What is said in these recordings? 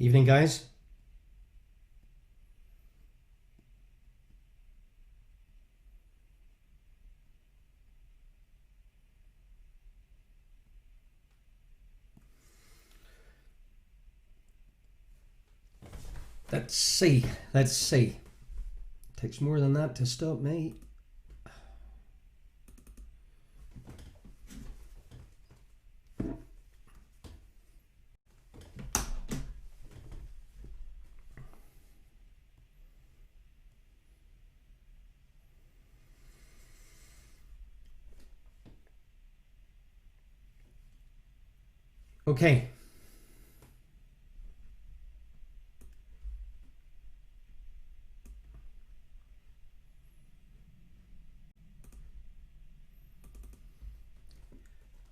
Evening, guys. Let's see. Let's see. Takes more than that to stop me. Okay.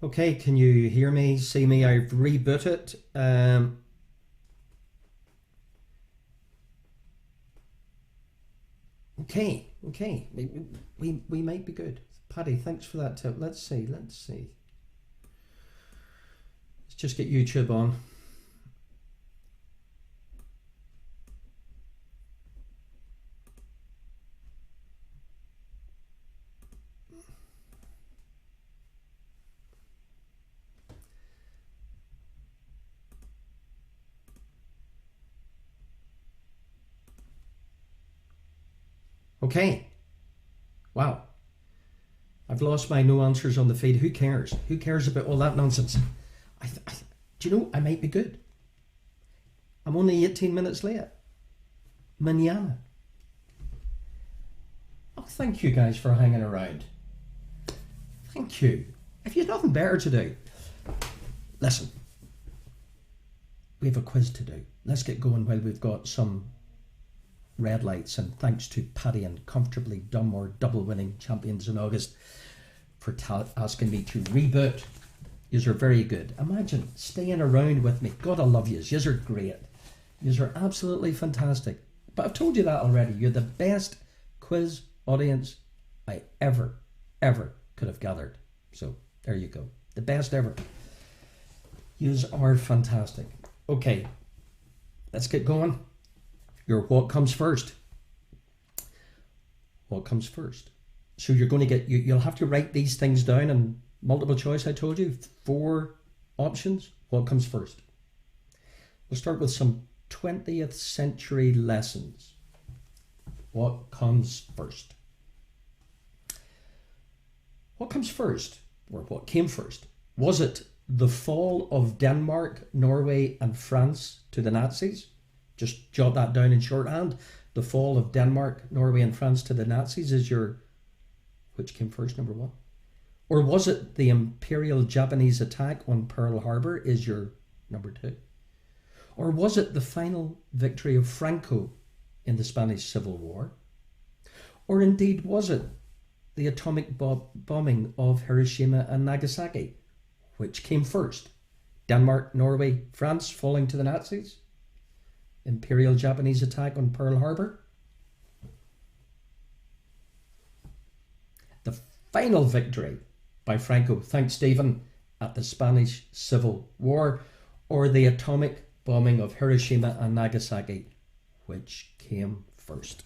Okay, can you hear me, see me? I've rebooted. Okay. We might be good. Paddy, thanks for that tip. Let's see. Let's just get YouTube on. Okay. Wow. I've lost my no answers on the feed. Who cares? Who cares about all that nonsense? Do you know, I might be good. I'm only 18 minutes late. Manana. Oh, thank you guys for hanging around. Thank you. If you have nothing better to do, listen. We have a quiz to do. Let's get going while we've got some red lights, and thanks to Paddy and Comfortably Dunmore, double winning champions in August, for asking me to reboot. Yous are very good. Imagine staying around with me. God, I love yous. Yous are great. Yous are absolutely fantastic. But I've told you that already. You're the best quiz audience I ever could have gathered. So there you go. The best ever. Yous are fantastic. Okay, let's get going. Your what comes first. What comes first? So you're going to get, you'll have to write these things down in multiple choice. I told you 4 options. What comes first? We'll start with some 20th century lessons. What comes first? What comes first, or what came first? Was it the fall of Denmark, Norway and France to the Nazis? Just jot that down in shorthand. The fall of Denmark, Norway and France to the Nazis is your, which came first, number 1? Or was it the Imperial Japanese attack on Pearl Harbor is your number 2? Or was it the final victory of Franco in the Spanish Civil War? Or indeed was it the atomic bombing of Hiroshima and Nagasaki? Which came first? Denmark, Norway, France falling to the Nazis? Imperial Japanese attack on Pearl Harbor? The final victory by Franco, thanks Stephen, at the Spanish Civil War, or the atomic bombing of Hiroshima and Nagasaki? Which came first?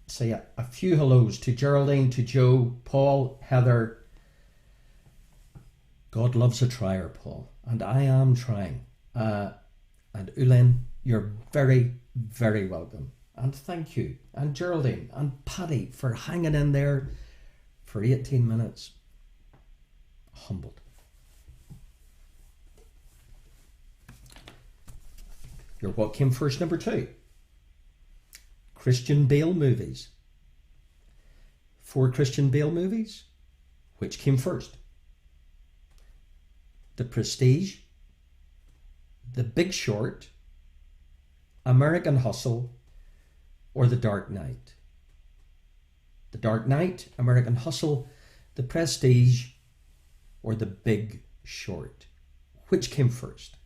Say a few hellos to Geraldine, to Joe, Paul, Heather. God loves a trier, Paul, and I am trying. And Ulen, you're very welcome. And thank you. And Geraldine and Paddy for hanging in there for 18 minutes. Humbled. Your what came first, number 2? Christian Bale movies. 4 Christian Bale movies. Which came first? The Prestige, The Big Short, American Hustle, or The Dark Knight? The Dark Knight, American Hustle, The Prestige, or The Big Short? Which came first?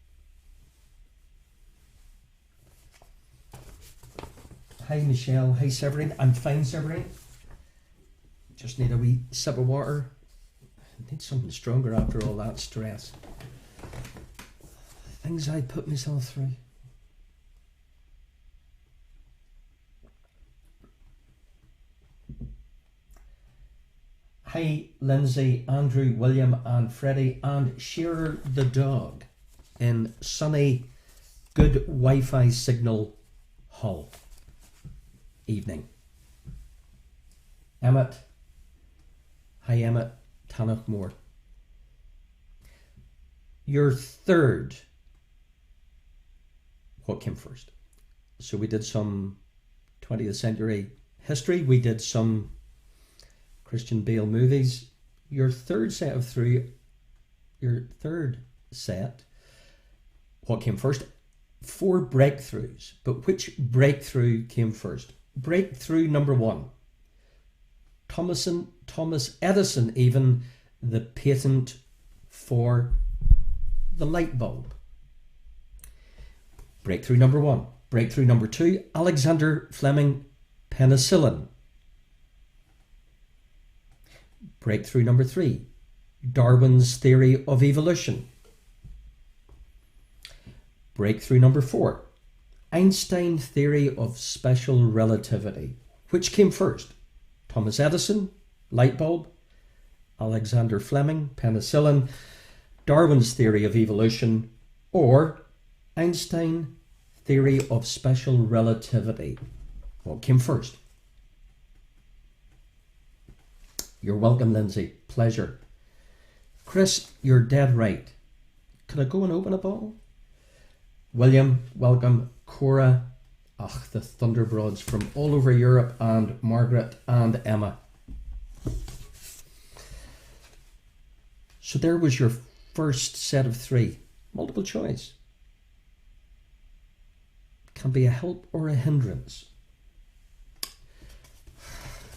Hi Michelle, hi Severine. I'm fine, Severine. Just need a wee sip of water. I need something stronger after all that stress. Things I put myself through. Hi, Lindsay, Andrew, William, and Freddie, and Shearer the dog in sunny, good Wi-Fi signal Hull. Evening. Emmett. Hi, Emmett. Tannoch Moore. Your third. What came first? So we did some 20th century history. We did some Christian Bale movies. Your third set, what came first? 4 breakthroughs. But which breakthrough came first? Breakthrough number 1. Thomas Edison, even the patent for the light bulb. Breakthrough number 1. Breakthrough number 2, Alexander Fleming, penicillin. Breakthrough number 3, Darwin's theory of evolution. Breakthrough number 4, Einstein theory of special relativity. Which came first? Thomas Edison, light bulb, Alexander Fleming, penicillin, Darwin's theory of evolution, or Einstein theory of special relativity. What came first? You're welcome, Lindsay. Pleasure. Chris, you're dead right. Could I go and open a bottle? William, welcome. Cora, the Thunderbroads from all over Europe, and Margaret and Emma. So there was your first set of 3. Multiple choice. Can be a help or a hindrance.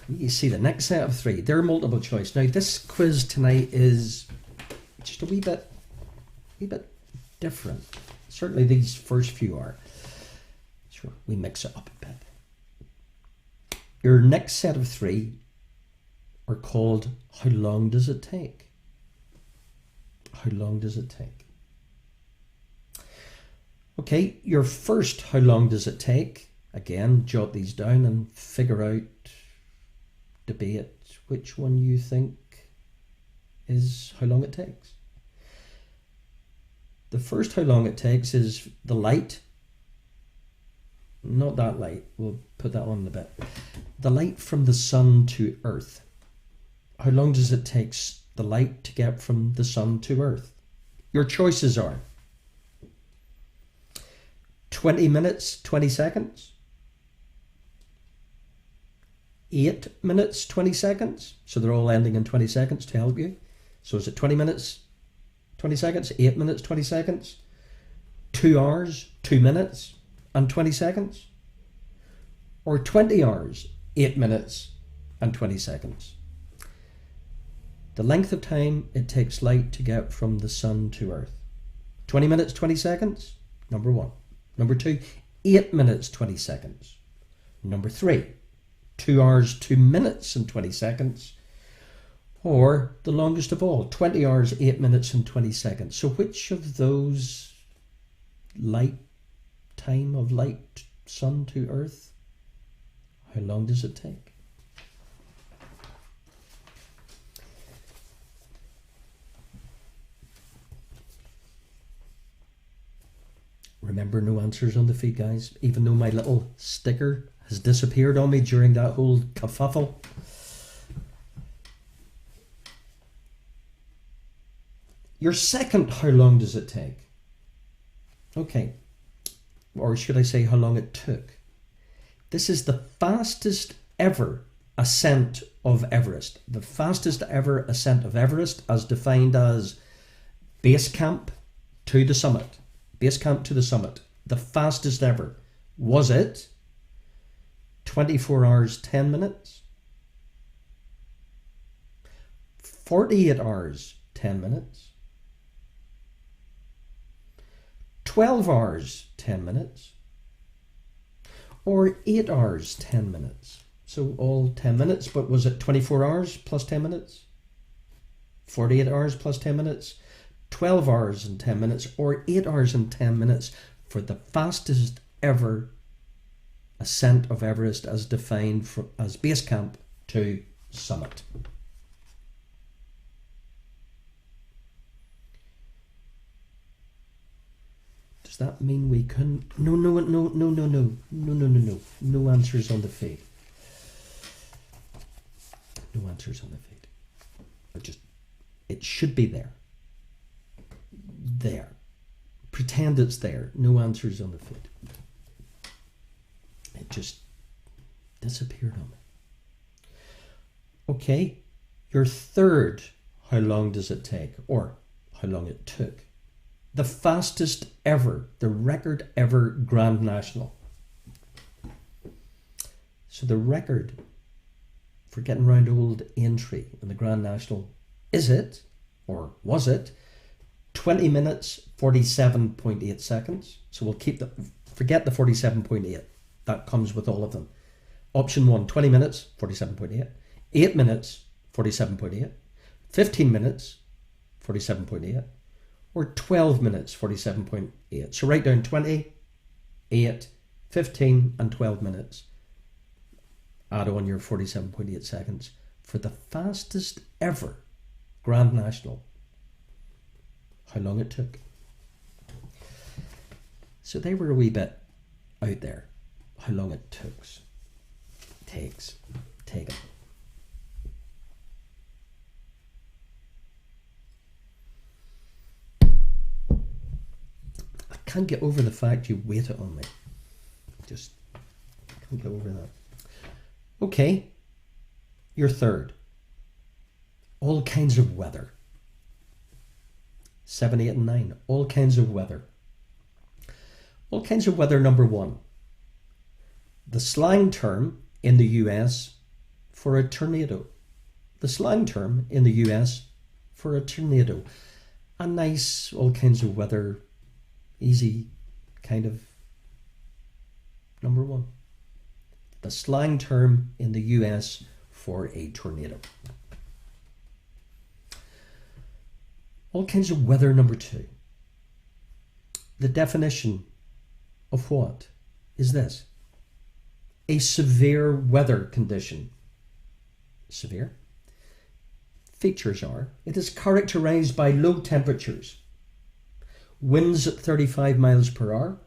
You see the next set of 3. They're multiple choice. Now this quiz tonight is just a wee bit different. Certainly these first few are. Sure, we mix it up a bit. Your next set of 3 are called How Long Does It Take? How long does it take? Okay, your first How Long Does It Take? Again, jot these down and figure out, debate which one you think is how long it takes. The first how long it takes is the light. Not that light. We'll put that on in a bit. The light from the sun to Earth. How long does it take the light to get from the sun to Earth? Your choices are 20 minutes, 20 seconds. 8 minutes, 20 seconds. So they're all ending in 20 seconds to help you. So is it 20 minutes, 20 seconds, 8 minutes, 20 seconds, 2 hours, 2 minutes and 20 seconds, or 20 hours, 8 minutes and 20 seconds? The length of time it takes light to get from the sun to Earth. 20 minutes, 20 seconds, number 1. Number 2, 8 minutes, 20 seconds. Number 3, 2 hours, 2 minutes and 20 seconds. Or the longest of all, 20 hours, 8 minutes and 20 seconds. So which of those time of light, sun to Earth, how long does it take? Remember, no answers on the feed, guys, even though my little sticker has disappeared on me during that whole kerfuffle. Your second, how long does it take? Okay, or should I say how long it took? This is the fastest ever ascent of Everest. The fastest ever ascent of Everest, as defined as base camp to the summit. Base camp to the summit. The fastest ever. Was it 24 hours, 10 minutes? 48 hours, 10 minutes? 12 hours, 10 minutes? Or 8 hours, 10 minutes? So all 10 minutes, but was it 24 hours plus 10 minutes? 48 hours plus 10 minutes, 12 hours and 10 minutes, or 8 hours and 10 minutes for the fastest ever ascent of Everest as defined as base camp to summit. Does that mean we couldn't? No answers on the feed. No answers on the feed. It should be there. There. Pretend it's there. No answers on the feed. It just disappeared on me. Okay, your third, how long does it take? Or how long it took. The fastest ever, the record ever Grand National. So the record for getting round old Aintree in the Grand National, is it, or was it, 20 minutes, 47.8 seconds. So we'll forget the 47.8. That comes with all of them. Option 1, 20 minutes, 47.8. 8 minutes, 47.8. 15 minutes, 47.8. Or 12 minutes, 47.8. So write down 20, 8, 15 and 12 minutes. Add on your 47.8 seconds for the fastest ever Grand National. How long it took. So they were a wee bit out there. How long it takes. I can't get over the fact you waited on me. Just can't get over that. Okay, your third. All kinds of weather. 7, 8 and 9. All kinds of weather. All kinds of weather number 1. The slang term in the US for a tornado. The slang term in the US for a tornado. A nice, all kinds of weather, easy kind of number 1. The slang term in the US for a tornado. All kinds of weather number 2. The definition of what is this? A severe weather condition. Severe? Features are, it is characterized by low temperatures, winds at 35 miles per hour,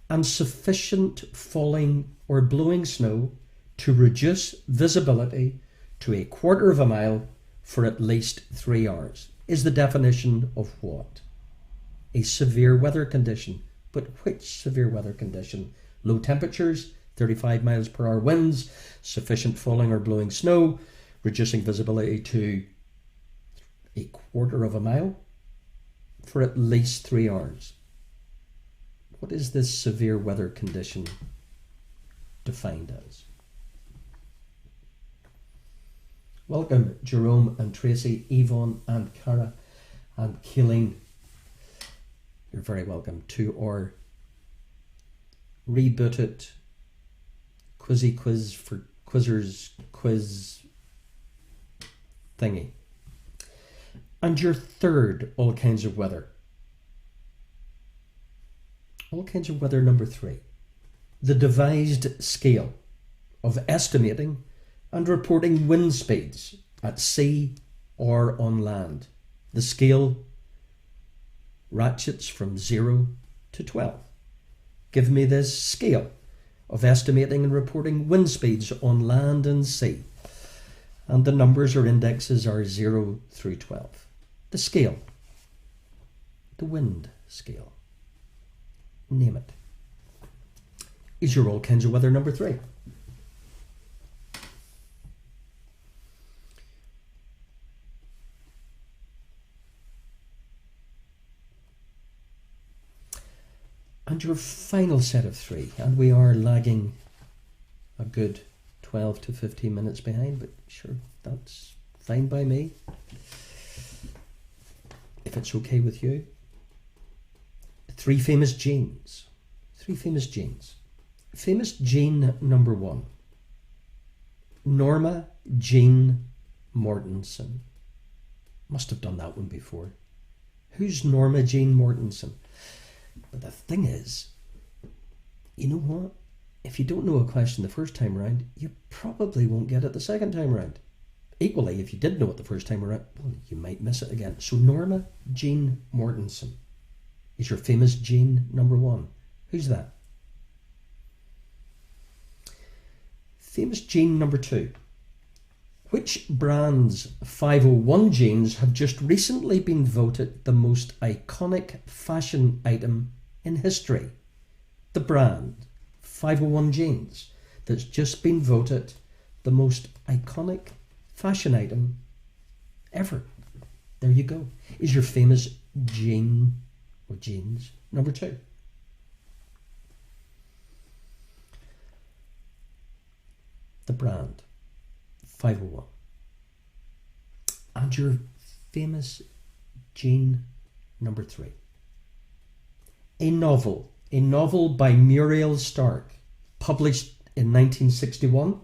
and sufficient falling or blowing snow to reduce visibility to 1/4 mile for at least 3 hours. Is the definition of what? A severe weather condition. But which severe weather condition? Low temperatures, 35 miles per hour winds, sufficient falling or blowing snow, reducing visibility to 1/4 mile for at least 3 hours. What is this severe weather condition defined as? Welcome, Jerome and Tracy, Yvonne and Cara and Keeling. You're very welcome to our rebooted Quizzy Quiz for Quizzers quiz thingy. And your third all kinds of weather. All kinds of weather number 3. The devised scale of estimating and reporting wind speeds at sea or on land. The scale ratchets from 0 to 12. Give me this scale of estimating and reporting wind speeds on land and sea. And the numbers or indexes are 0 through 12. The scale. The wind scale. Name it. Is your all kinds of weather number 3. And your final set of 3, and we are lagging a good 12 to 15 minutes behind, but sure, that's fine by me. If it's okay with you. 3 famous genes. 3 famous genes. Famous gene number 1. Norma Jean Mortensen. Must have done that one before. Who's Norma Jean Mortensen? But the thing is, you know what? If you don't know a question the first time around, you probably won't get it the second time around. Equally, if you did know it the first time around, well, you might miss it again. So Norma Jean Mortensen is your famous Jean number one. Who's that? Famous Jean number two. Which brand's 501 jeans have just recently been voted the most iconic fashion item in history? The brand 501 jeans that's just been voted the most iconic fashion item ever. There you go. Is your famous jean or jeans number two. The brand 501. And your famous jean number three. A novel by Muriel Stark, published in 1961.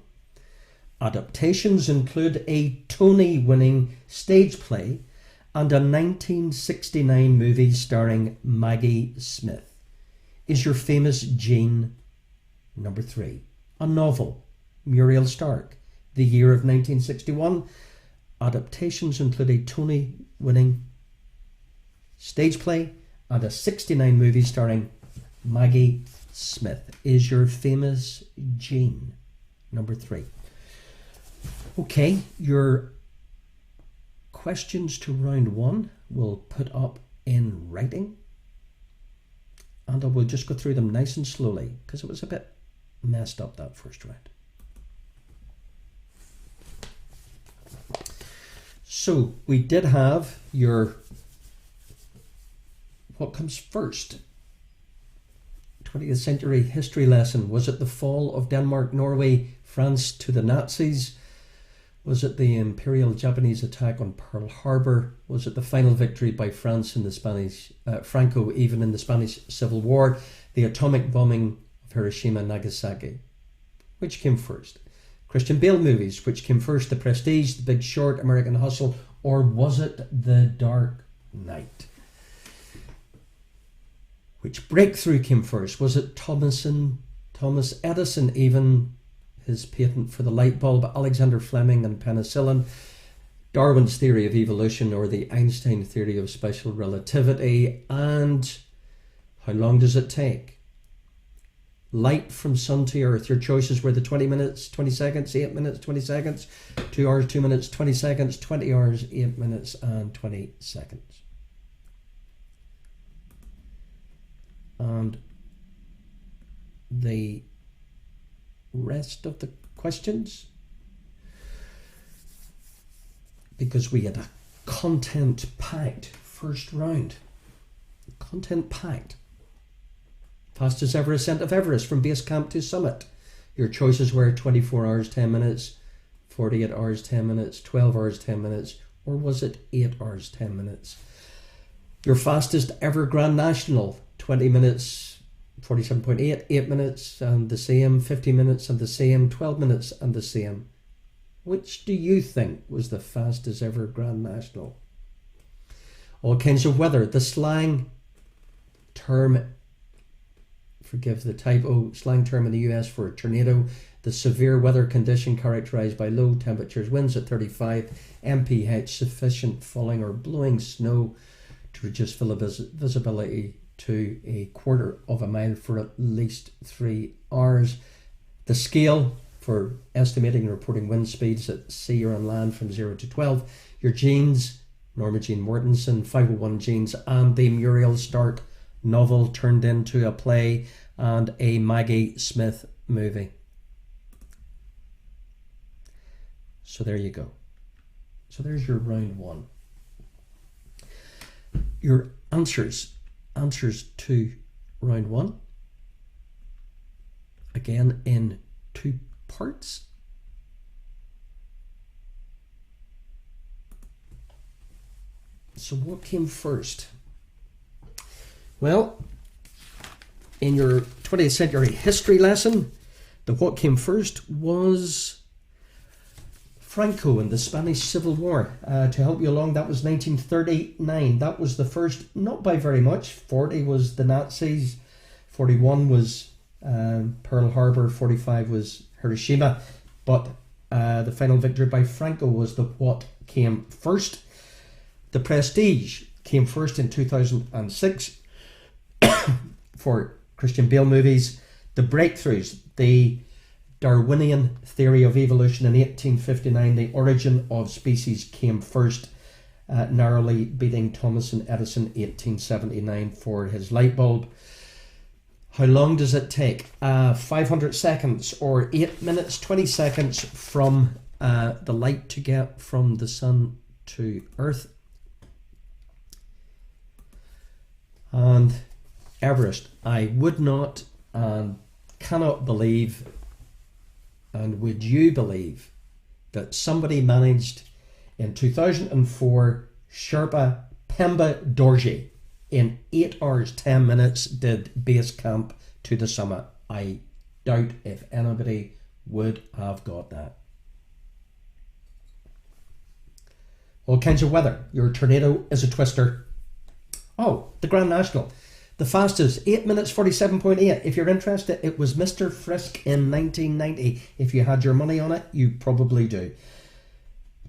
Adaptations include a Tony-winning stage play and a 1969 movie starring Maggie Smith. Is your famous jean number three. A novel, Muriel Stark, the year of 1961. Adaptations include a Tony-winning stage play and a 69 movie starring Maggie Smith. Is your famous jean number three. Okay, your questions to round one will put up in writing, and I will just go through them nice and slowly because it was a bit messed up that first round. So we did have your what comes first 20th century history lesson. Was it the fall of Denmark, Norway, France to the Nazis? Was it the Imperial Japanese attack on Pearl Harbor? Was it the final victory by France in the Spanish Franco even in the Spanish Civil War? The atomic bombing of Hiroshima and Nagasaki? Which came first? Christian Bale movies, which came first? The Prestige, The Big Short, American Hustle, or was it The Dark Knight? Which breakthrough came first? Was it Thomas Edison, even his patent for the light bulb, Alexander Fleming and penicillin, Darwin's theory of evolution, or the Einstein theory of special relativity? And how long does it take? Light from sun to earth. Your choices were the 20 minutes, 20 seconds, 8 minutes, 20 seconds, 2 hours, 2 minutes, 20 seconds, 20 hours, 8 minutes, and 20 seconds. And the rest of the questions, because we had a content-packed first round. Content-packed. Fastest ever ascent of Everest from base camp to summit. Your choices were 24 hours, 10 minutes, 48 hours, 10 minutes, 12 hours, 10 minutes, or was it 8 hours, 10 minutes? Your fastest ever Grand National, 20 minutes, 47.8, 8 minutes and the same, 50 minutes and the same, 12 minutes and the same. Which do you think was the fastest ever Grand National? All kinds of weather. The slang term, forgive the typo, slang term in the US for a tornado. The severe weather condition characterized by low temperatures, winds at 35 mph, sufficient falling or blowing snow to reduce visibility to a quarter of a mile for at least 3 hours. The scale for estimating and reporting wind speeds at sea or on land from 0 to 12. Your jeans, Norma Jean Mortensen, 501 jeans, and the Muriel Stark novel turned into a play and a Maggie Smith movie. So there you go. So there's your round one. Your answers to round one, again in 2 parts. So what came first? Well, in your 20th century history lesson, the what came first was Franco and the Spanish Civil War. To help you along, that was 1939. That was the first, not by very much. 40 was the Nazis, 41 was Pearl Harbor, 45 was Hiroshima. But the final victory by Franco was the what came first. The Prestige came first in 2006 for Christian Bale movies. The Breakthroughs, the Darwinian theory of evolution in 1859, the origin of species came first, narrowly beating Thomas and Edison 1879 for his light bulb. How long does it take? 500 seconds or 8 minutes 20 seconds from the light to get from the sun to Earth. And Everest, I would not and cannot believe, and would you believe, that somebody managed in 2004, Sherpa Pemba Dorji, in 8 hours 10 minutes did base camp to the summit. I doubt if anybody would have got that. All kinds of weather. Your tornado is a twister. Oh, the Grand National. The fastest, 8 minutes 47.8. If you're interested, it was Mr. Frisk in 1990. If you had your money on it, you probably do.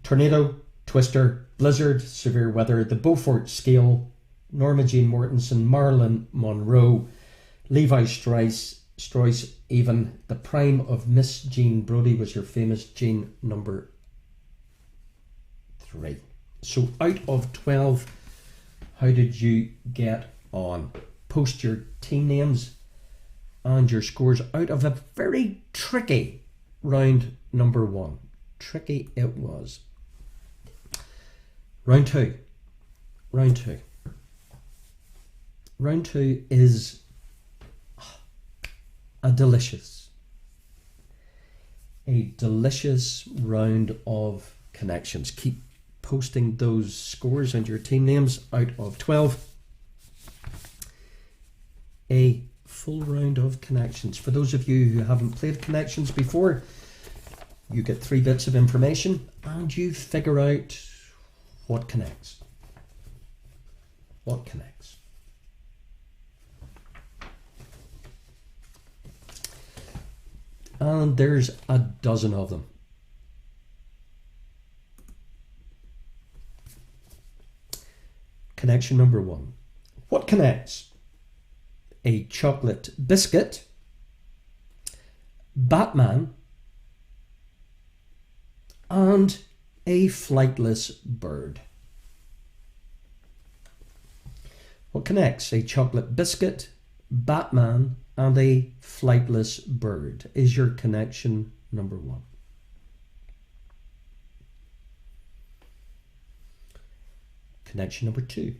Tornado, twister, blizzard, severe weather, the Beaufort scale, Norma Jean Mortensen, Marilyn Monroe, Levi Strauss, even the prime of Miss Jean Brodie was your famous Jean number 3. So out of 12, how did you get on? Post your team names and your scores out of a very tricky round number 1. Tricky it was. Round 2. Round 2. Round 2 is a delicious round of connections. Keep posting those scores and your team names out of 12. A full round of connections. For those of you who haven't played connections before, you get 3 bits of information and you figure out what connects. What connects? And there's a dozen of them. Connection number 1. What connects? A chocolate biscuit, Batman, and a flightless bird. What connects? A chocolate biscuit, Batman, and a flightless bird is your connection number 1. Connection number 2.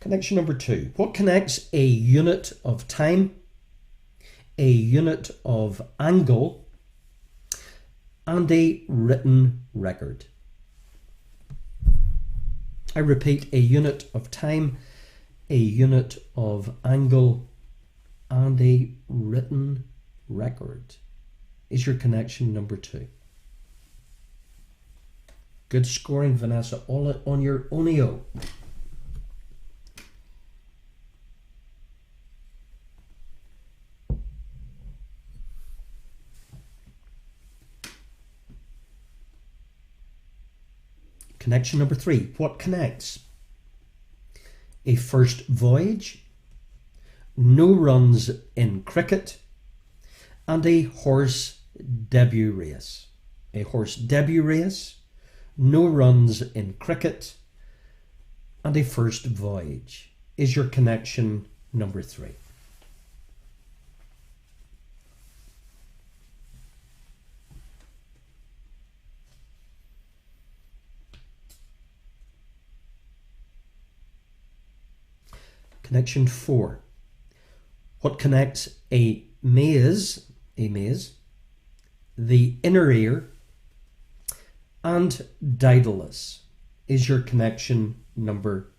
Connection number 2. What connects a unit of time, a unit of angle, and a written record? I repeat, a unit of time, a unit of angle, and a written record is your connection number 2. Good scoring, Vanessa, all on your Onio. Connection number 3. What connects? A first voyage, no runs in cricket, and a horse debut race. A horse debut race, no runs in cricket, and a first voyage is your connection number 3. Connection 4. What connects a maze, the inner ear, and Daedalus is your connection number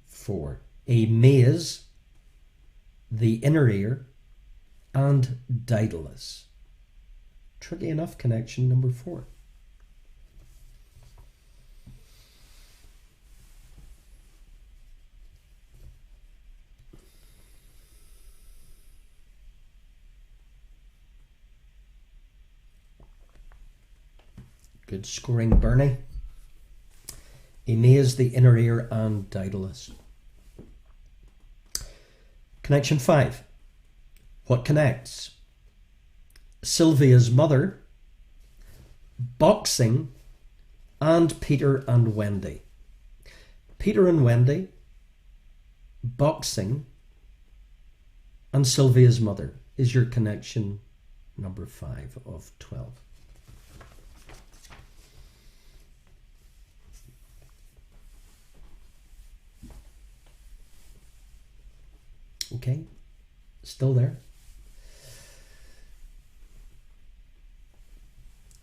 4. A maze, the inner ear, and Daedalus. Tricky enough, connection number 4. Good scoring, Bernie. Amaze the inner ear and Daedalus. Connection 5. What connects Sylvia's mother, boxing, and Peter and Wendy? Peter and Wendy, boxing, and Sylvia's mother is your connection number 5 of 12. Okay, still there.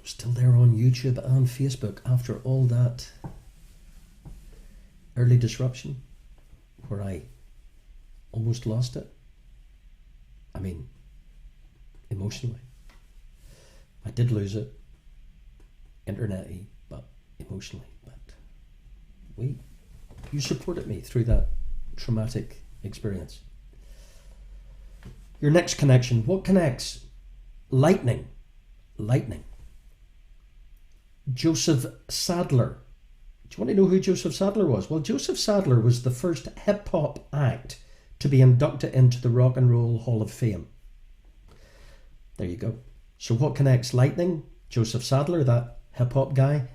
Still there on YouTube and Facebook after all that early disruption where I almost lost it. I mean, emotionally. I did lose it, internet-y, but emotionally. But you supported me through that traumatic experience. Your next connection. What connects lightning? Lightning. Joseph Sadler. Do you want to know who Joseph Sadler was? Well, Joseph Sadler was the first hip-hop act to be inducted into the Rock and Roll Hall of Fame. There you go. So what connects lightning? Joseph Sadler, that hip-hop guy.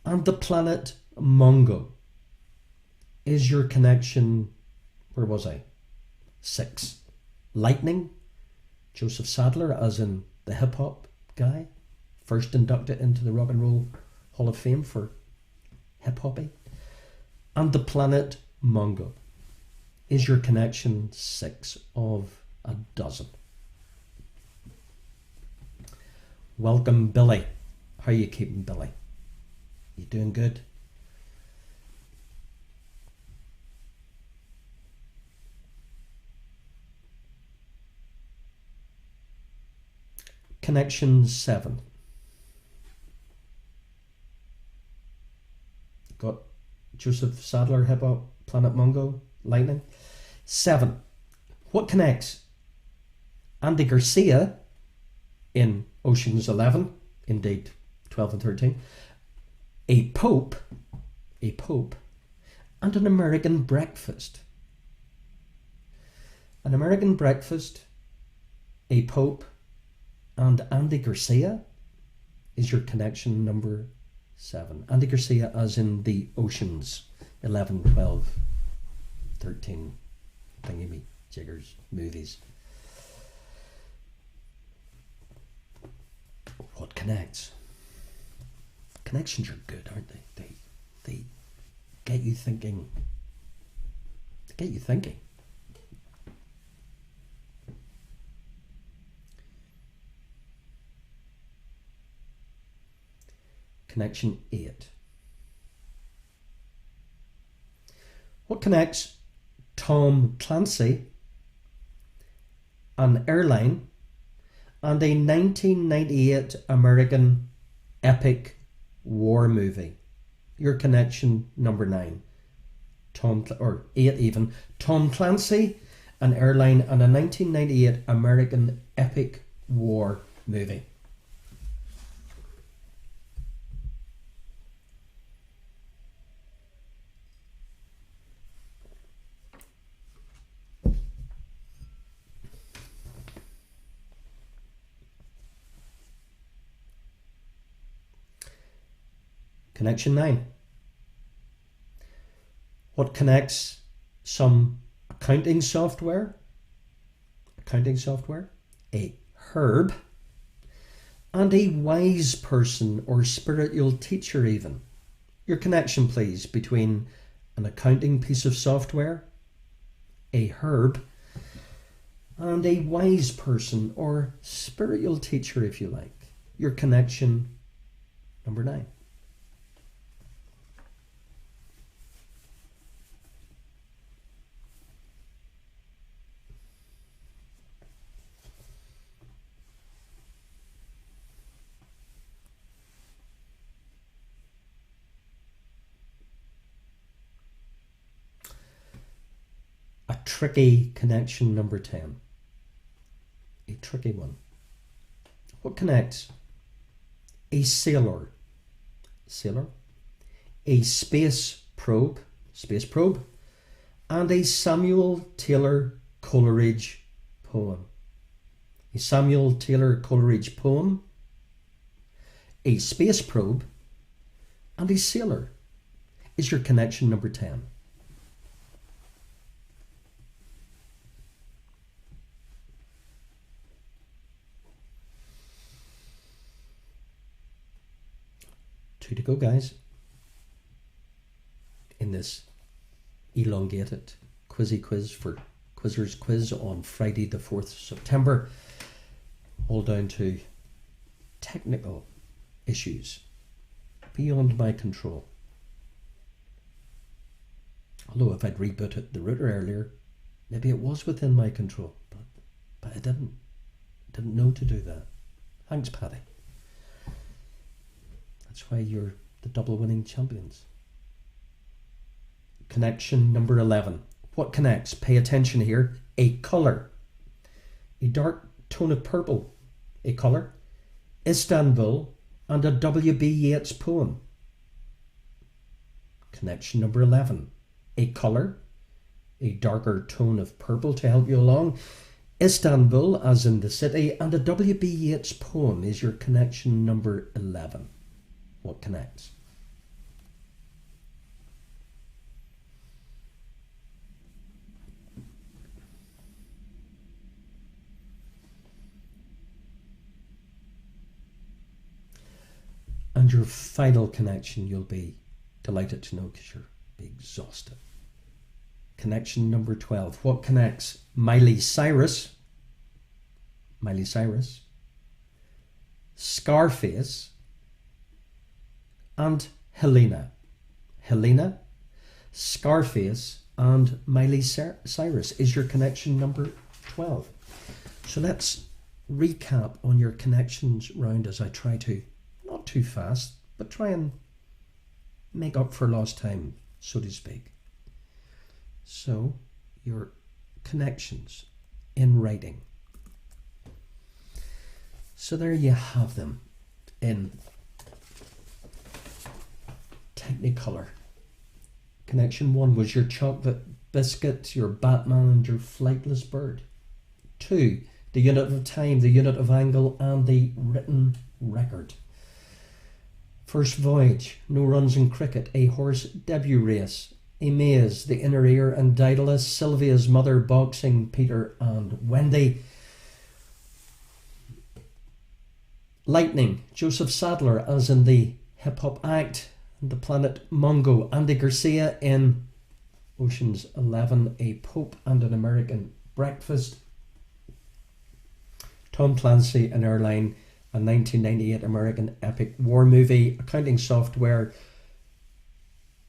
And the planet Mongo is your connection. Where was I? 6. Lightning, Joseph Sadler, as in the hip-hop guy, first inducted into the Rock and Roll Hall of Fame for hip-hoppy. And the planet Mongo is your connection 6 of a dozen. Welcome, Billy. How are you keeping, Billy? You doing good? Connection 7. Got Joseph Sadler, hip hop, planet Mongo, lightning. 7. What connects Andy Garcia in Ocean's 11, indeed 12 and 13, a pope, and an American breakfast? An American breakfast, a pope, and Andy Garcia is your connection number 7. Andy Garcia as in the Oceans 11, 12, 13 thingy-me-jiggers movies. What connects? Connections are good, aren't they? They get you thinking. They get you thinking. Connection 8. What connects Tom Clancy, an airline, and a 1998 American epic war movie? Your connection number 9. Or 8 even. Tom Clancy, an airline, and a 1998 American epic war movie. Connection 9. What connects some accounting software? A herb, and a wise person or spiritual teacher even. Your connection, please, between an accounting piece of software, a herb, and a wise person or spiritual teacher, if you like. Your connection number 9. tricky connection number 10. A tricky one. What connects a sailor, a space probe, and a Samuel Taylor Coleridge poem? A Samuel Taylor Coleridge poem, a space probe, and a sailor is your connection number 10. Two to go, guys, in this elongated quizzy quiz for Quizzers Quiz on Friday the 4th of September, all down to technical issues beyond my control. Although if I'd rebooted the router earlier, maybe it was within my control, but I didn't know to do that. Thanks, Paddy. That's why you're the double winning champions. Connection number 11. What connects? Pay attention here. A colour. A dark tone of purple. A colour. Istanbul and a W.B. Yeats poem. Connection number 11. A colour. A darker tone of purple to help you along. Istanbul as in the city, and a W.B. Yeats poem is your connection number 11. What connects? And your final connection, you'll be delighted to know because you'll be exhausted. Connection number 12. What connects? Miley Cyrus, Scarface, and Helena. Scarface, and Miley Cyrus is your connection number 12. So let's recap on your connections round as I try to, not too fast, but try and make up for lost time, so to speak. So, your connections in writing. So there you have them in Technicolor. Connection 1 was your chocolate biscuit, your Batman, and your flightless bird. 2, the unit of time, the unit of angle, and the written record. First voyage, no runs in cricket, a horse debut race, a maze, the inner ear, and Daedalus, Sylvia's mother, boxing, Peter and Wendy. Lightning, Joseph Sadler as in the hip hop act, and the planet Mongo, Andy Garcia in Ocean's 11, a Pope and an American breakfast. Tom Clancy, an airline, a 1998 American epic war movie, accounting software,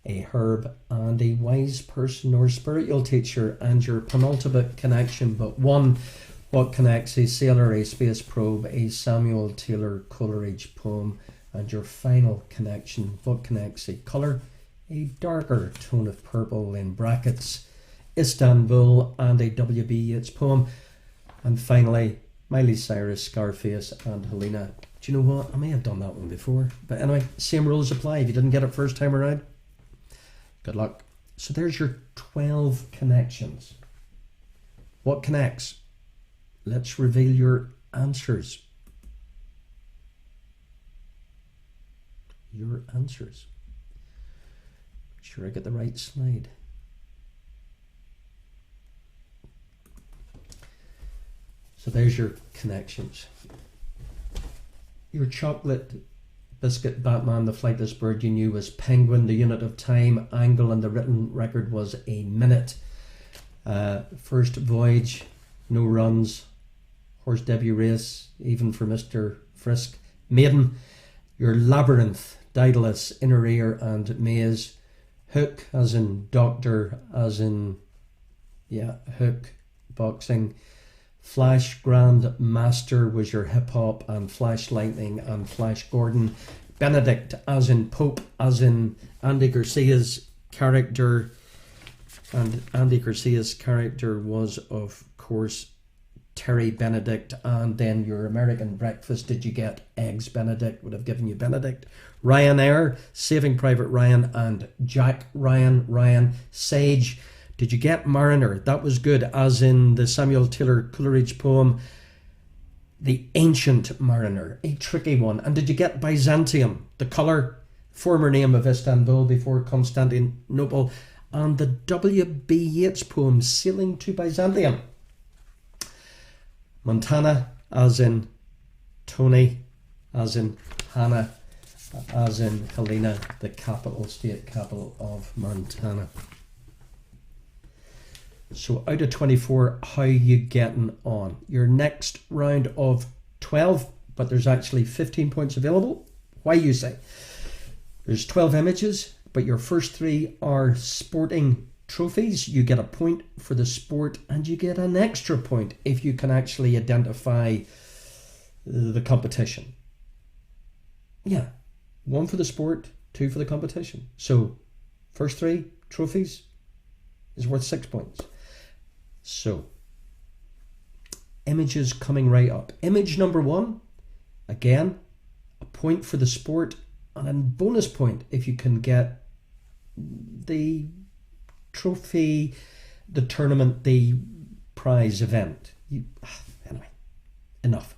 a herb, and a wise person or spiritual teacher. And your penultimate connection but one. What connects? A sailor, a space probe, a Samuel Taylor Coleridge poem. And your final connection, what connects? A colour, a darker tone of purple in brackets, Istanbul, and a W.B. Yeats poem. And finally, Miley Cyrus, Scarface, and Helena. Do you know what? I may have done that one before. But anyway, same rules apply. If you didn't get it first time around, good luck. So there's your 12 connections. What connects? Let's reveal your answers. Make sure I get the right slide. So there's your connections. Your chocolate biscuit, Batman, the flightless bird you knew was penguin, the unit of time, angle, and the written record was a minute. First voyage, no runs, horse debut race, even for Mr. Frisk. Maiden, your labyrinth, Daedalus, inner ear, and maze. Hook, as in doctor, as in, hook, boxing. Flash Grand Master was your hip hop, and Flash Lightning and Flash Gordon. Benedict, as in Pope, as in Andy Garcia's character. And Andy Garcia's character was, of course, Terry Benedict, and then your American breakfast, did you get Eggs Benedict? Would have given you Benedict. Ryanair, Saving Private Ryan, and Jack Ryan. Ryan Sage, did you get Mariner? That was good, as in the Samuel Taylor Coleridge poem, The Ancient Mariner, a tricky one. And did you get Byzantium, the colour, former name of Istanbul before Constantinople, and the W.B. Yeats poem, Sailing to Byzantium? Montana, as in Tony, as in Hannah, as in Helena, the capital, state capital of Montana. So out of 24, how you getting on? Your next round of 12, but there's actually 15 points available. Why, you say? There's 12 images, but your first 3 are sporting trophies. You get a point for the sport, and you get an extra point if you can actually identify the competition. Yeah, 1 for the sport, 2 for the competition. So first 3 trophies is worth 6 points. So images coming right up. Image number 1, again, a point for the sport and a bonus point if you can get the trophy, the tournament, the prize event. Anyway, enough.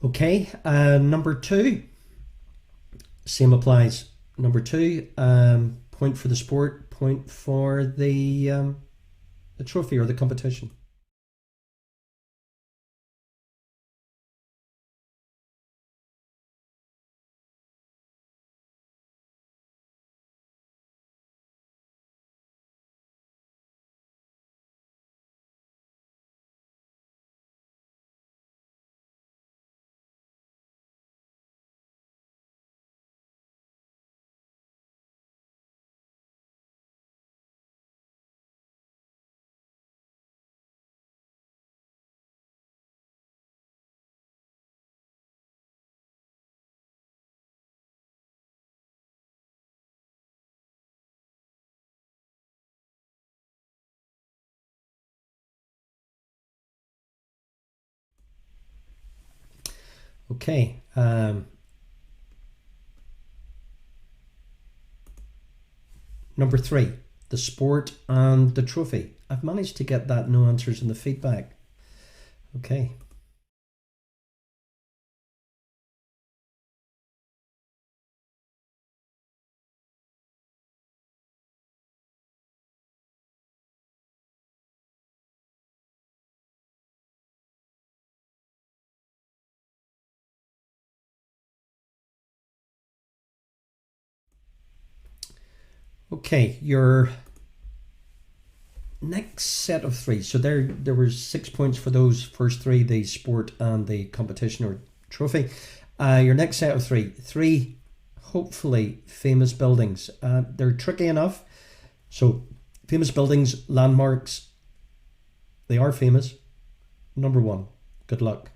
Okay, number 2, same applies. Number 2, point for the sport, point for the trophy or the competition. Okay, number 3, the sport and the trophy. I've managed to get that no answers in the feedback. Okay. Okay, your next set of 3. So there were 6 points for those first 3, the sport and the competition or trophy. Your next set of 3 hopefully famous buildings. They're tricky enough. So famous buildings, landmarks, they are famous. Number 1, good luck.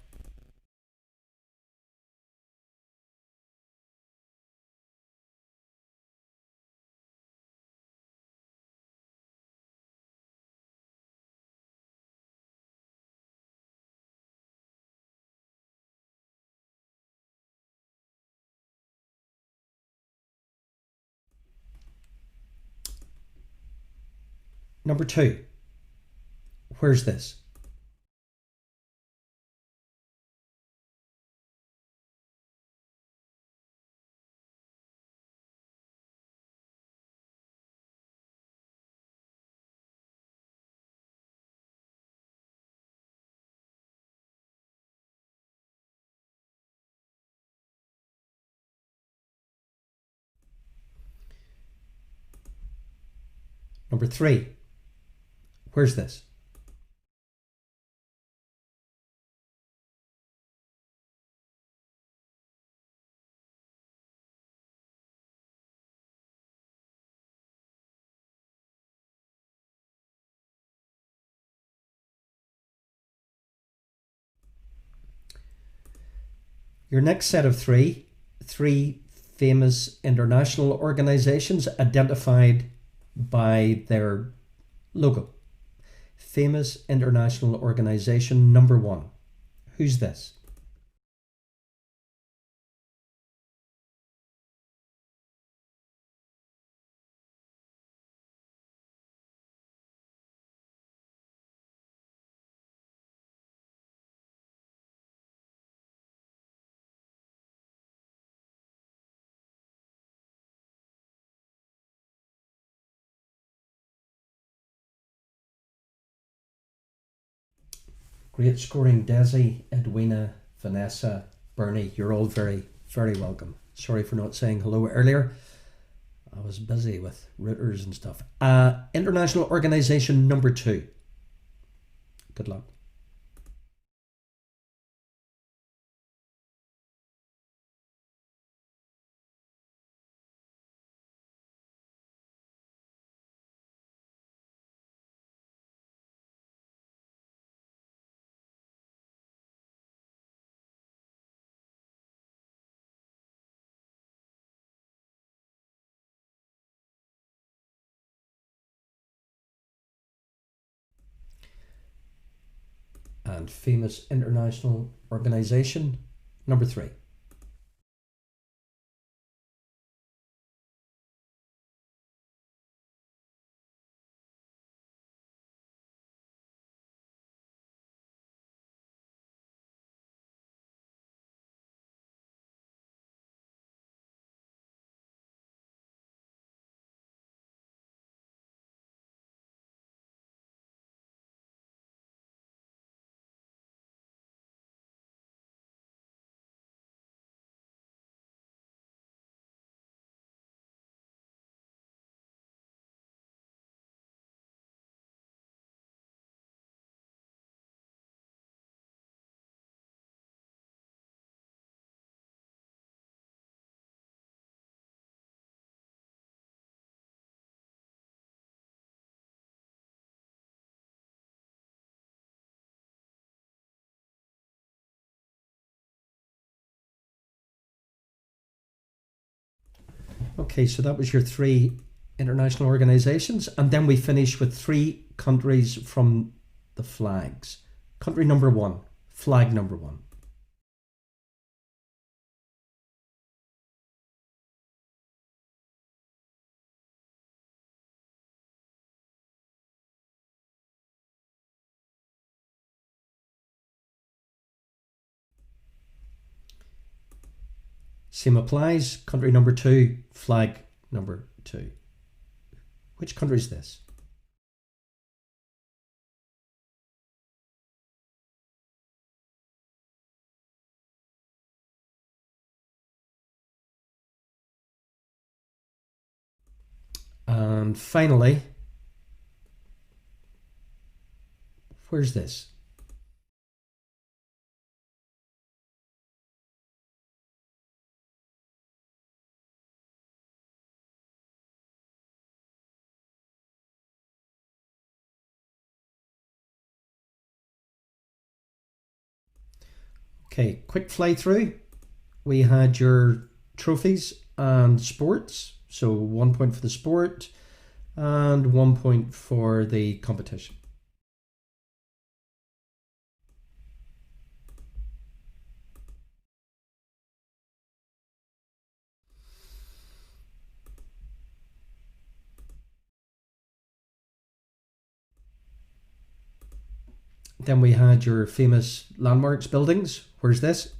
Number 2, Where's this? Number 3. Where's this? Your next set of three famous international organizations identified by their logo. Famous international organization number 1. Who's this? Great scoring, Desi, Edwina, Vanessa, Bernie. You're all very, very welcome. Sorry for not saying hello earlier. I was busy with routers and stuff. International organization number 2. Good luck. And famous international organization number 3. Okay, so that was your 3 international organizations, and then we finish with 3 countries from the flags. Country number 1, flag number 1. Same applies. Country number 2, flag number 2. Which country is this? And finally, where's this? Okay, quick fly through. We had your trophies and sports. So 1 point for the sport and 1 point for the competition. Then we had your famous landmarks buildings. Where's this?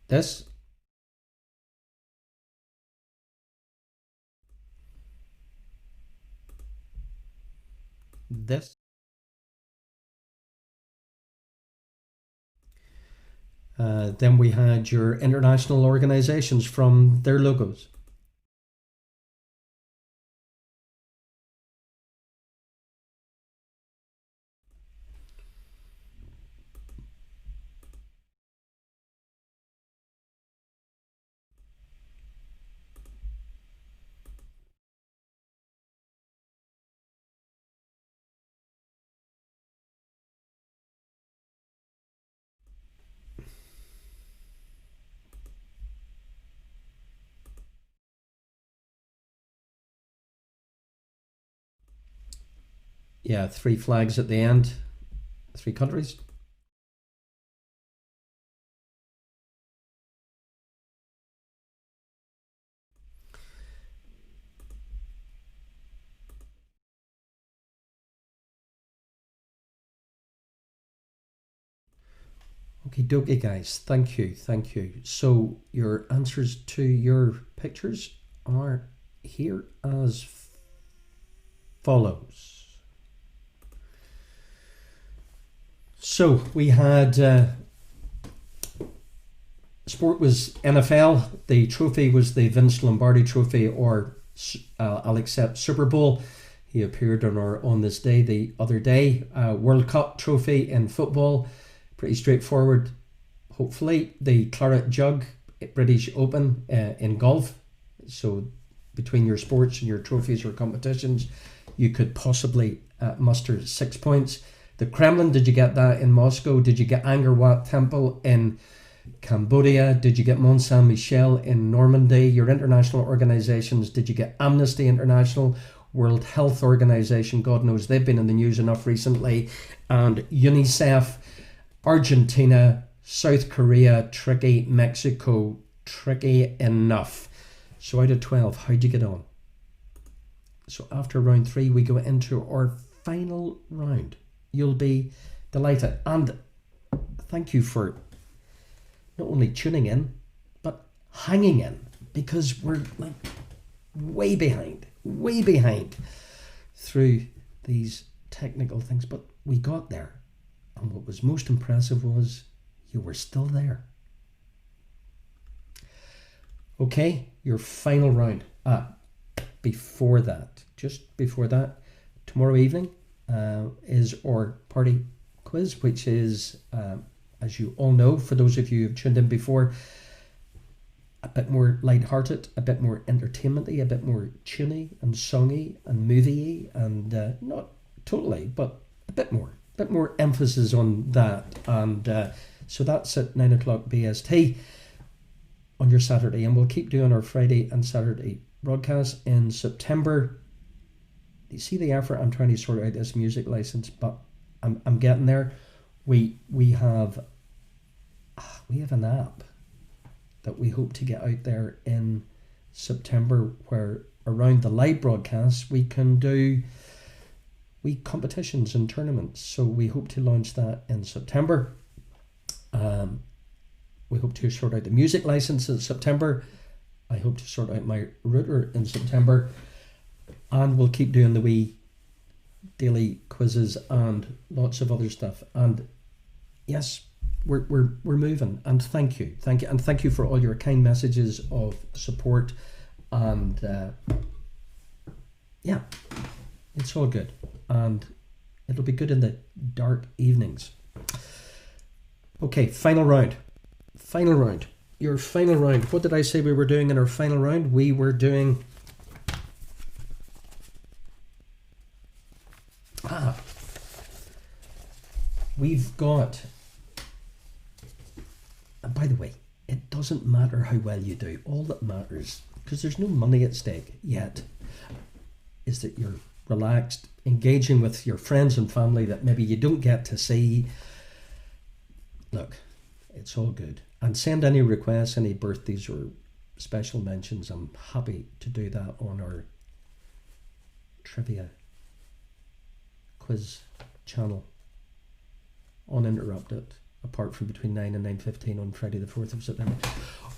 This. This. Then we had your international organizations from their logos. Yeah, 3 flags at the end, 3 countries. Okay, dokie, guys. Thank you. Thank you. So, your answers to your pictures are here as follows. So, we had sport was NFL. The trophy was the Vince Lombardi Trophy, or I'll accept Super Bowl. He appeared on this day the other day. World Cup trophy in football. Pretty straightforward. Hopefully, the Claret Jug British Open in golf. So between your sports and your trophies or competitions, you could possibly muster 6 points. The Kremlin, did you get that in Moscow? Did you get Angkor Wat Temple in Cambodia? Did you get Mont Saint Michel in Normandy? Your international organizations, did you get Amnesty International, World Health Organization? God knows they've been in the news enough recently. And UNICEF. Argentina, South Korea, tricky. Mexico, tricky enough. So out of 12, how'd you get on? So after round 3, we go into our final round. You'll be delighted. And thank you for not only tuning in, but hanging in, because we're like way behind through these technical things. But we got there. And what was most impressive was you were still there. Okay, your final round. Before that, just before that, tomorrow evening is our party quiz, which is, as you all know, for those of you who've tuned in before, a bit more light-hearted, a bit more entertainment-y, a bit more tuney and songy and movie-y, and not totally, but a bit more emphasis on that. And so that's at 9 o'clock BST on your Saturday, and we'll keep doing our Friday and Saturday broadcasts in September. You see the effort I'm trying to sort out this music license, but I'm getting there. We have an app that we hope to get out there in September, where around the live broadcasts we can do competitions and tournaments. So we hope to launch that in September. We hope to sort out the music license in September. I hope to sort out my router in September, and we'll keep doing the wee daily quizzes and lots of other stuff. And yes, we're moving. And thank you, and thank you for all your kind messages of support. And yeah, it's all good, and it'll be good in the dark evenings. Okay, final round. Your final round. What did I say we were doing in our final round? We were doing we've got, and by the way, it doesn't matter how well you do. All that matters, because there's no money at stake yet, is that you're relaxed, engaging with your friends and family that maybe you don't get to see. Look, it's all good. And send any requests, any birthdays or special mentions, I'm happy to do that on our trivia quiz channel, uninterrupted, apart from between 9 and 9:15 on Friday the 4th of September.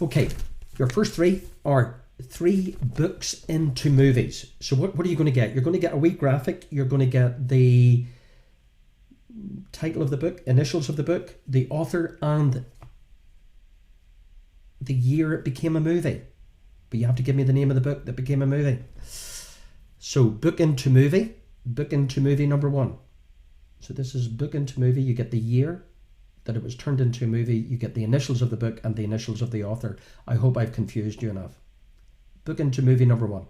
Okay, your first three are 3 books into movies. So what are you going to get? You're going to get a wee graphic. You're going to get the title of the book, initials of the book, the author, and the year it became a movie. But you have to give me the name of the book that became a movie. So book into movie number 1. So this is book into movie. You get the year that it was turned into a movie. You get the initials of the book and the initials of the author. I hope I've confused you enough. Book into movie number 1.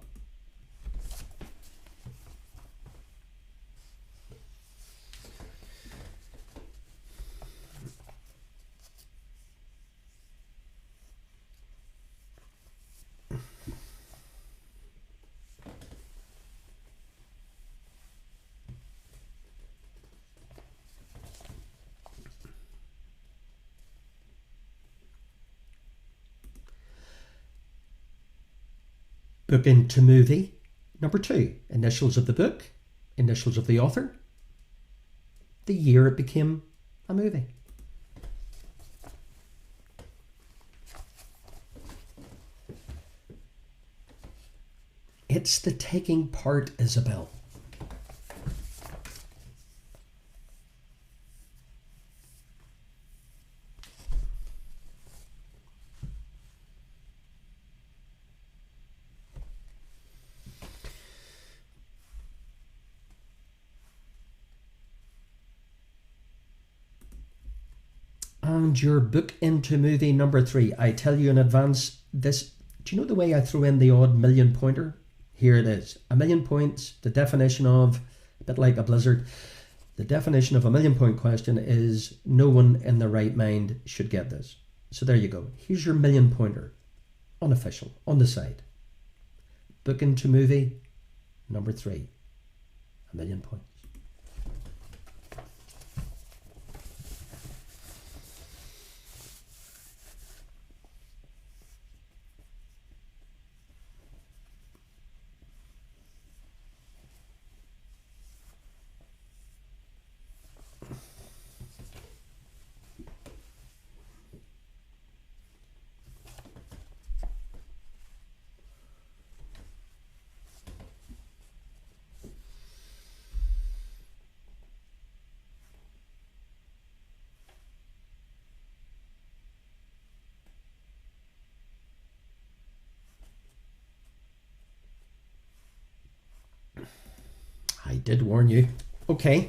Book into movie number 2. Initials of the book, initials of the author, the year it became a movie. It's the taking part, Isabel. And your book into movie number 3. I tell you in advance, this, do you know the way I throw in the odd million pointer? Here it is. A million points, the definition of, a bit like a blizzard, the definition of a million point question is no one in their right mind should get this. So there you go. Here's your million pointer. Unofficial, on the side. Book into movie number 3. A million points. I did warn you. Okay.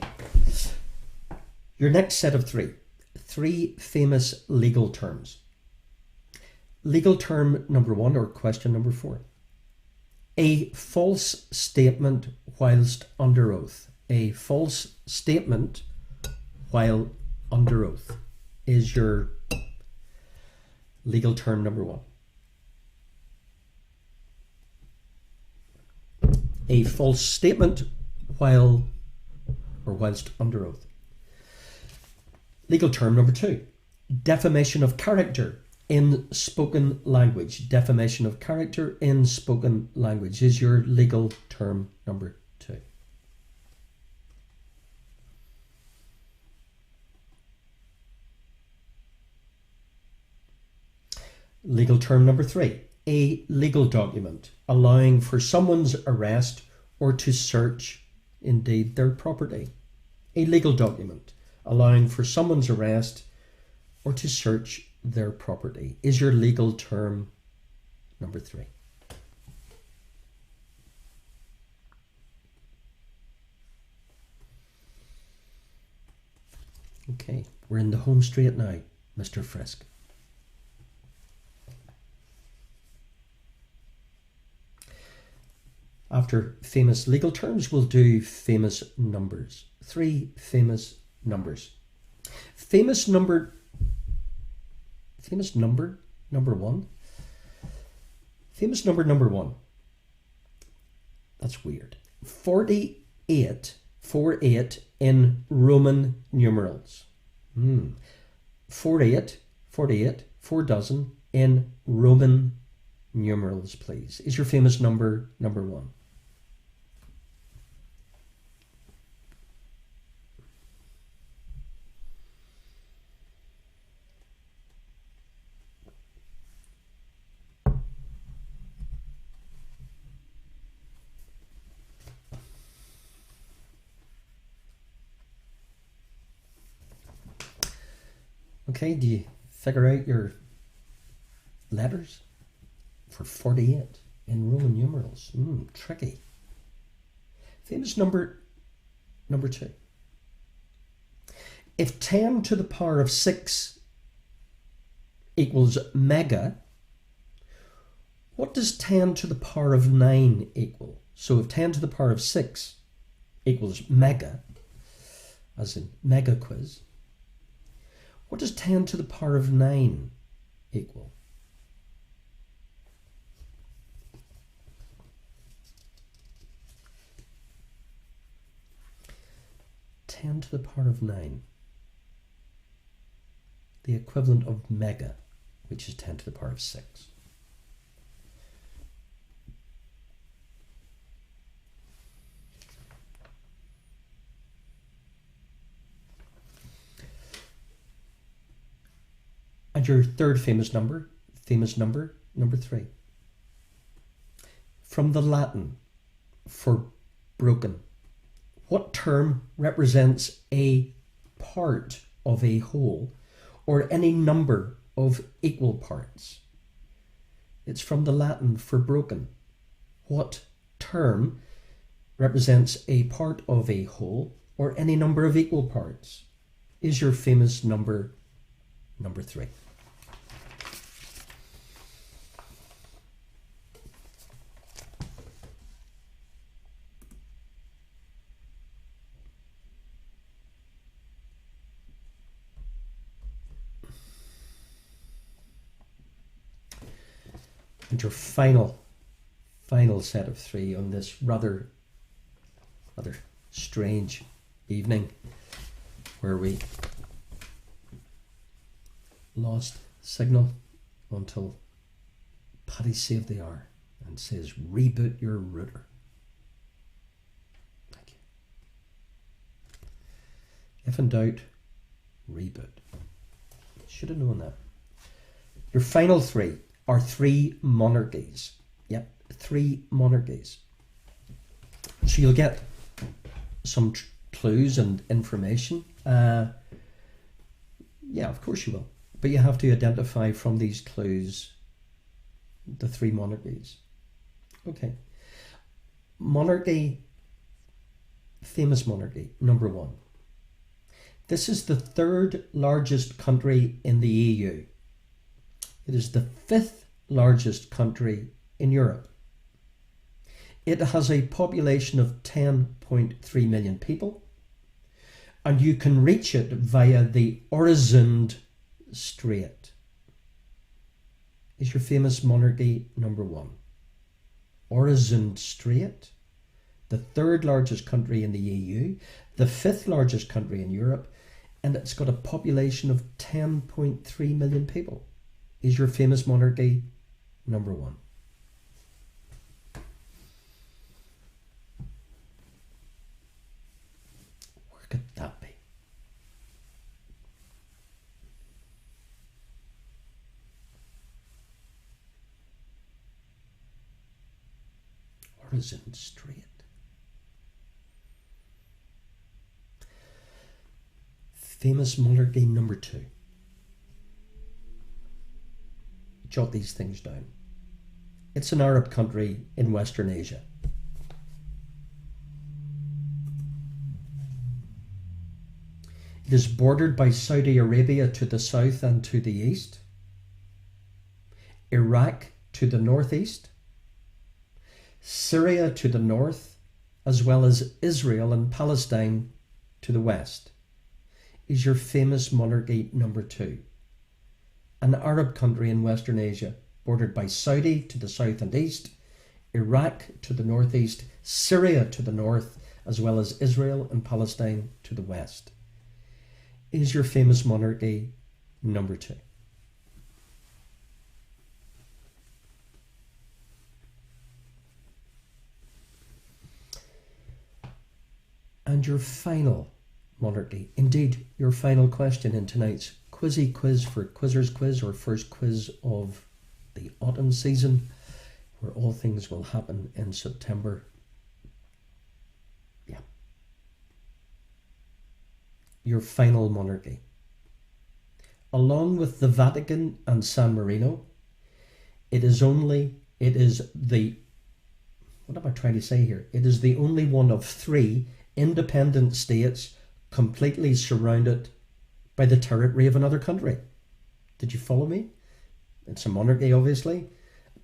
Your next set of 3. 3 famous legal terms. Legal term number 1, or question number 4. A false statement whilst under oath. A false statement while under oath is your legal term number 1. A false statement whilst under oath. Legal term number 2. Defamation of character in spoken language. Defamation of character in spoken language is your legal term number 2. Legal term number 3. A legal document allowing for someone's arrest or to search, indeed, their property. A legal document allowing for someone's arrest or to search their property is your legal term number 3. Okay, we're in the home straight now, Mr. Frisk. After famous legal terms, we'll do famous numbers. 3 famous numbers. Famous number number 1. Famous number number 1. That's weird. 48, 48 in Roman numerals. 48, 4 dozen in Roman numerals, please? Is your famous number 1? Okay, do you figure out your letters for 48 in Roman numerals? Tricky. Famous number 2. If 10 to the power of 6 equals mega, what does 10 to the power of 9 equal? So if 10 to the power of 6 equals mega, as in mega quiz, what does 10 to the power of 9 equal? Ten to the power of 9. The equivalent of mega, which is 10 to the power of 6. And your third famous number, number 3. From the Latin for broken, what term represents a part of a whole or any number of equal parts? It's from the Latin for broken. What term represents a part of a whole or any number of equal parts? Is your famous number 3? And your final set of 3 on this rather strange evening where we lost signal until Paddy saved the hour and says reboot your router. Thank you. If in doubt, reboot. Should have known that. Your final 3 are 3 monarchies. Yep, 3 monarchies. So you'll get some clues and information. Yeah, of course you will. But you have to identify from these clues the 3 monarchies. Okay. Monarchy, famous monarchy, number 1. This is the 3rd largest country in the EU. It is the 5th largest country in Europe. It has a population of 10.3 million people, and you can reach it via the Öresund Strait. Is your famous monarchy number 1? Öresund Strait, the 3rd largest country in the EU, the 5th largest country in Europe, and it's got a population of 10.3 million people. Is your famous monarchy number 1? Where could that be? Öresund Strait. Famous monarchy number 2. Jot these things down. It's an Arab country in Western Asia. It is bordered by Saudi Arabia to the south and to the east, Iraq to the northeast, Syria to the north, as well as Israel and Palestine to the west. Is your famous monarchy number 2? An Arab country in Western Asia, bordered by Saudi to the south and east, Iraq to the northeast, Syria to the north, as well as Israel and Palestine to the west. Is your famous monarchy number 2? And your final monarchy, indeed your final question in tonight's quizzy quiz for Quizzers Quiz, or first quiz of the autumn season, where all things will happen in September. Yeah. Your final monarchy. Along with the Vatican and San Marino, it is the, what am I trying to say here? It is the only one of 3 independent states completely surrounded by the territory of another country. Did you follow me? It's a monarchy, obviously,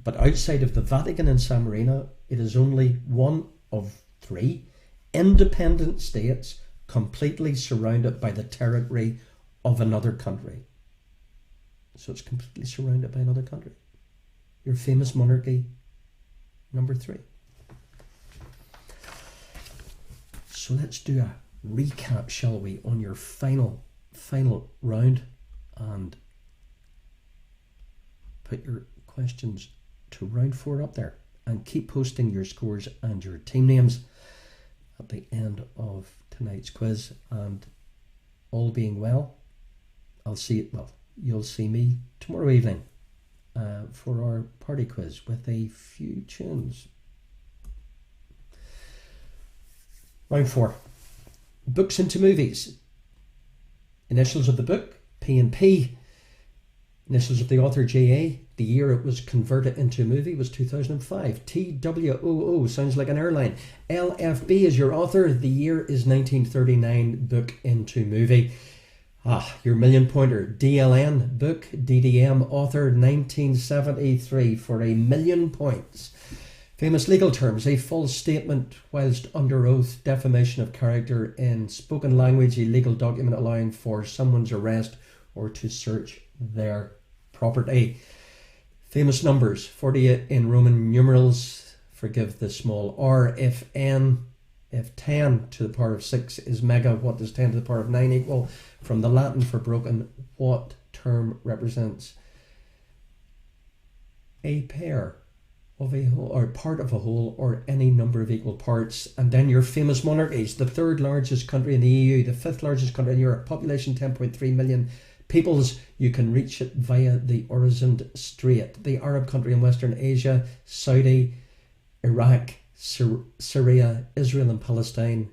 but outside of the Vatican and San Marino, it is only one of 3 independent states completely surrounded by the territory of another country. So it's completely surrounded by another country. Your famous monarchy, number 3. So let's do a recap, shall we, on your final round, and put your questions to round 4 up there, and keep posting your scores and your team names at the end of tonight's quiz. And all being well, you'll see me tomorrow evening for our party quiz with a few tunes. Round 4. Books into movies. Initials of the book, P and P. Initials of the author, J.A. The year it was converted into a movie was 2005. TWOO sounds like an airline. LFB is your author. The year is 1939. Book into movie. Your million pointer. DLN book. DDM author 1973 for a million points. Famous legal terms: a false statement whilst under oath, defamation of character in spoken language, a legal document allowing for someone's arrest or to search their property. Famous numbers: 48 in Roman numerals, forgive the small r. If 10 to the power of 6 is mega, what does 10 to the power of 9 equal? From the Latin for broken, what term represents a pair of a whole, or part of a whole, or any number of equal parts? And then your famous monarchies: the 3rd largest country in the EU, the 5th largest country in Europe, population 10.3 million. Peoples, you can reach it via the Horizon Strait. The Arab country in Western Asia: Saudi, Iraq, Syria, Israel and Palestine,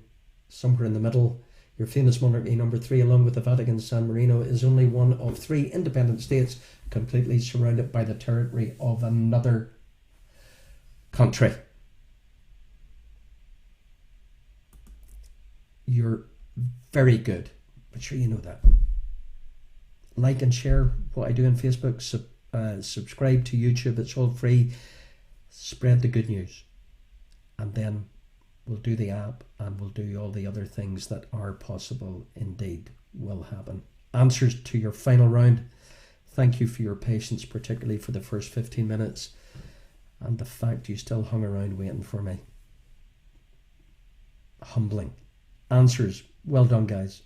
somewhere in the middle. Your famous monarchy, number 3, along with the Vatican and San Marino, is only one of 3 independent states completely surrounded by the territory of another country. You're very good, but sure you know that. Like and share what I do on Facebook. Subscribe to YouTube, it's all free. Spread the good news, and then we'll do the app, and we'll do all the other things that are possible, indeed will happen. Answers to your final round. Thank you for your patience, particularly for the first 15 minutes, and the fact you still hung around waiting for me. Humbling. Answers, well done, guys.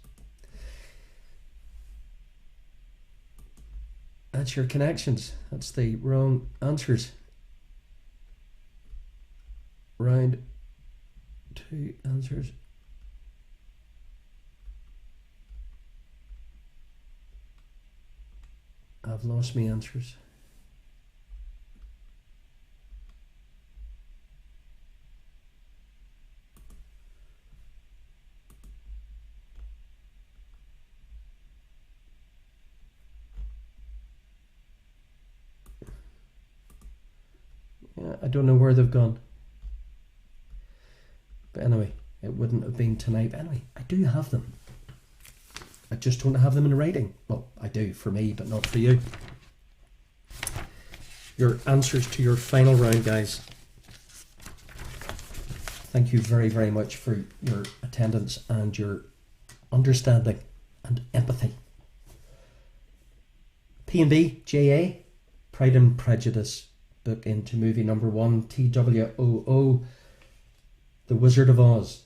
That's your connections. That's the wrong answers. Round 2 answers. I've lost my answers. Yeah, I don't know where they've gone. But anyway, it wouldn't have been tonight. But anyway, I do have them. I just don't have them in writing. Well, I do for me, but not for you. Your answers to your final round, guys. Thank you very, very much for your attendance and your understanding and empathy. P&B, J.A., Pride and Prejudice, book into movie number 1, TWOO, The Wizard of Oz,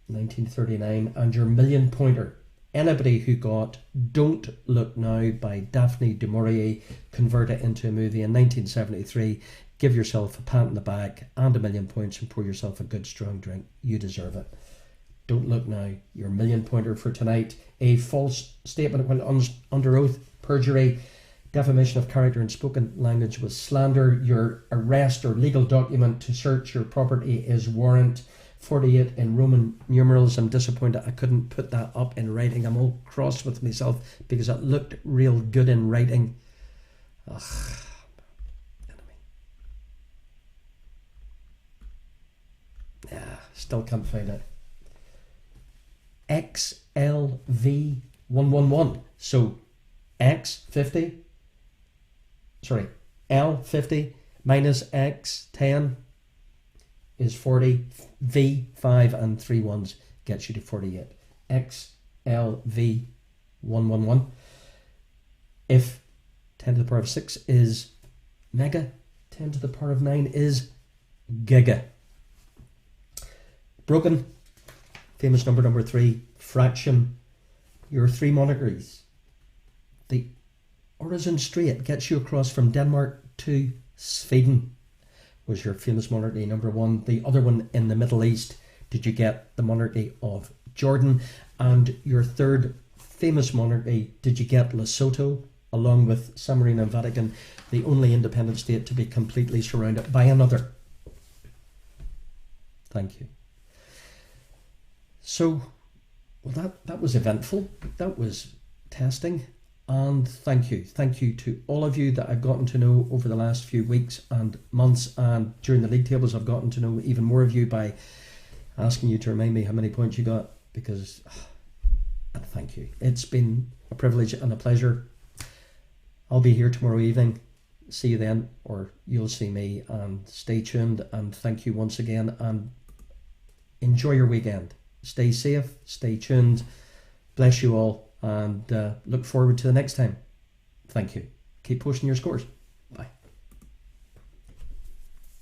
1939, and your million pointer, anybody who got Don't Look Now by Daphne du Maurier, converted into a movie in 1973. Give yourself a pat on the back and a million points and pour yourself a good strong drink. You deserve it. Don't look now. Your million pointer for tonight. A false statement while under oath, perjury, defamation of character and spoken language was slander. Your arrest or legal document to search your property is warrant 48 in Roman numerals. I'm disappointed I couldn't put that up in writing. I'm all cross with myself because it looked real good in writing. Ugh. Yeah, still can't find it. XLV111. So X50, sorry, L50 minus X10 is 40. V5 and 3 ones gets you to 48. XLV111. If 10 to the power of 6 is mega, 10 to the power of 9 is giga. Broken, famous number 3, fraction, your 3 monarchies. The Orison Strait gets you across from Denmark to Sweden, was your famous monarchy number 1. The other one in the Middle East, did you get the monarchy of Jordan? And your third famous monarchy, did you get Lesotho, along with San Marino and Vatican, the only independent state to be completely surrounded by another? Thank you. So, well, that was eventful. That was testing. And thank you. Thank you to all of you that I've gotten to know over the last few weeks and months. And during the league tables, I've gotten to know even more of you by asking you to remind me how many points you got. Because, and thank you. It's been a privilege and a pleasure. I'll be here tomorrow evening. See you then, or you'll see me. And stay tuned. And thank you once again. And enjoy your weekend. Stay safe. Stay tuned. Bless you all. And look forward to the next time. Thank you. Keep posting your scores.